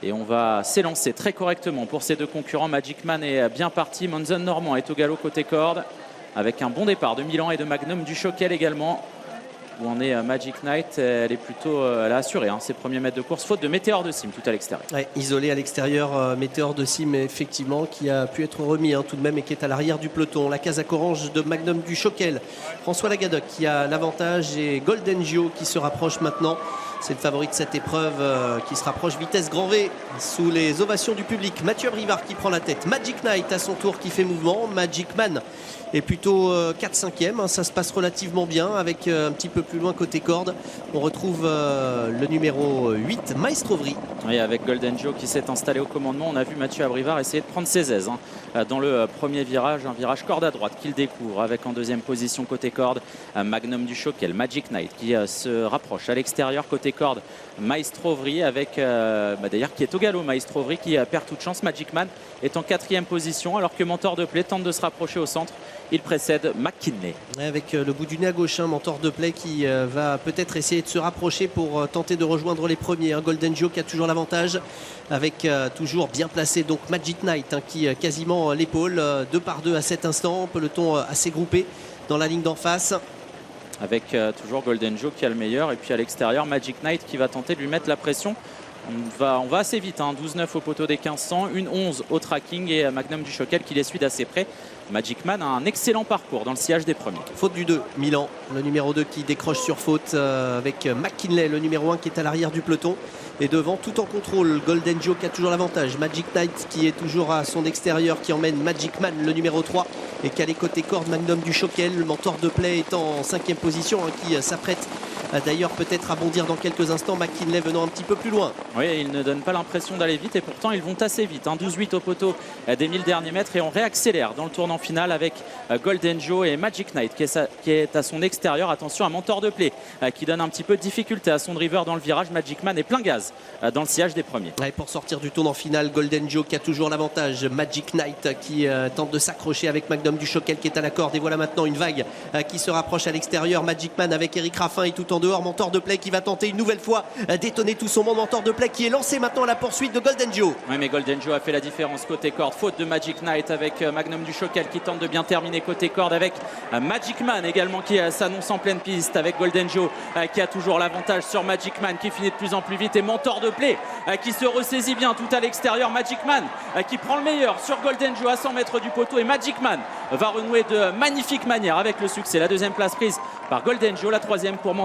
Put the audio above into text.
Et on va s'élancer très correctement pour ces deux concurrents. Magic Man est bien parti. Monzon Normand est au galop côté corde avec un bon départ de Milan et de Magnum du Choquel également. Où en est Magic Knight, elle est plutôt elle a assuré ses premiers mètres de course, faute de Météore de Cime tout à l'extérieur. Ouais, isolé à l'extérieur, Météore de Cime effectivement qui a pu être remis tout de même et qui est à l'arrière du peloton. La casaque orange de Magnum du Choquel. François Lagadoc qui a l'avantage et Golden Gio qui se rapproche maintenant. C'est le favori de cette épreuve qui se rapproche vitesse grand V sous les ovations du public. Mathieu Abrivard qui prend la tête. Magic Knight à son tour qui fait mouvement. Magic Man est plutôt 4-5e. Ça se passe relativement bien avec un petit peu plus loin côté corde. On retrouve le numéro 8, Maestrovri. Oui, avec Golden Joe qui s'est installé au commandement. On a vu Mathieu Abrivard essayer de prendre ses aises dans le premier virage. Un virage corde à droite qu'il découvre avec en deuxième position côté corde Magnum du Choquel. Magic Knight qui se rapproche à l'extérieur côté corde. Maestrovri avec d'ailleurs qui est au galop. Maestrovri qui perd toute chance. Magic Man est en 4e position alors que Mentor de Play tente de se rapprocher au centre. Il précède McKinley. Avec le bout du nez à gauche, Mentor de Play qui va peut-être essayer de se rapprocher pour tenter de rejoindre les premiers. Golden Joe qui a toujours l'avantage avec toujours bien placé donc Magic Knight qui quasiment l'épaule 2 par 2 à cet instant. Peloton assez groupé dans la ligne d'en face. Avec toujours Golden Joe qui a le meilleur et puis à l'extérieur Magic Knight qui va tenter de lui mettre la pression. On va assez vite, 12-9 au poteau des 1500, 1-11 au tracking et Magnum du Choquel qui les suit d'assez près. Magic Man a un excellent parcours dans le sillage des premiers. Faute du 2, Milan, le numéro 2 qui décroche sur faute avec McKinley, le numéro 1 qui est à l'arrière du peloton. Et devant, tout en contrôle, Golden Joe qui a toujours l'avantage. Magic Knight qui est toujours à son extérieur, qui emmène Magic Man, le numéro 3. Et qui a les côtés corde, Magnum du Choquel. Le Mentor de Play est en 5e position, qui s'apprête d'ailleurs peut-être à bondir dans quelques instants. McKinley venant un petit peu plus loin. Oui, il ne donne pas l'impression d'aller vite et pourtant ils vont assez vite. 12-8 au poteau des 1000 derniers mètres et on réaccélère dans le tournant final avec Golden Joe et Magic Knight qui est à son extérieur. Attention à Mentor de Play qui donne un petit peu de difficulté à son driver dans le virage. Magic Man est plein gaz dans le sillage des premiers. Ouais, pour sortir du tournant final, Golden Joe qui a toujours l'avantage. Magic Knight qui tente de s'accrocher avec Magnum du Choquel qui est à la corde. Et voilà maintenant une vague qui se rapproche à l'extérieur. Magic Man avec Eric Raffin et tout en dehors. Mentor de Play qui va tenter une nouvelle fois d'étonner tout son monde. Mentor de Play qui est lancé maintenant à la poursuite de Golden Joe. Oui, mais Golden Joe a fait la différence côté corde. Faute de Magic Knight avec Magnum du Choquel qui tente de bien terminer côté corde avec Magic Man également qui s'annonce en pleine piste avec Golden Joe qui a toujours l'avantage sur Magic Man qui finit de plus en plus vite et Mentor de Play qui se ressaisit bien tout à l'extérieur. Magic Man qui prend le meilleur sur Golden Joe à 100 mètres du poteau et Magic Man va renouer de magnifique manière avec le succès. La deuxième place prise par Golden Joe, la troisième pour Mentor.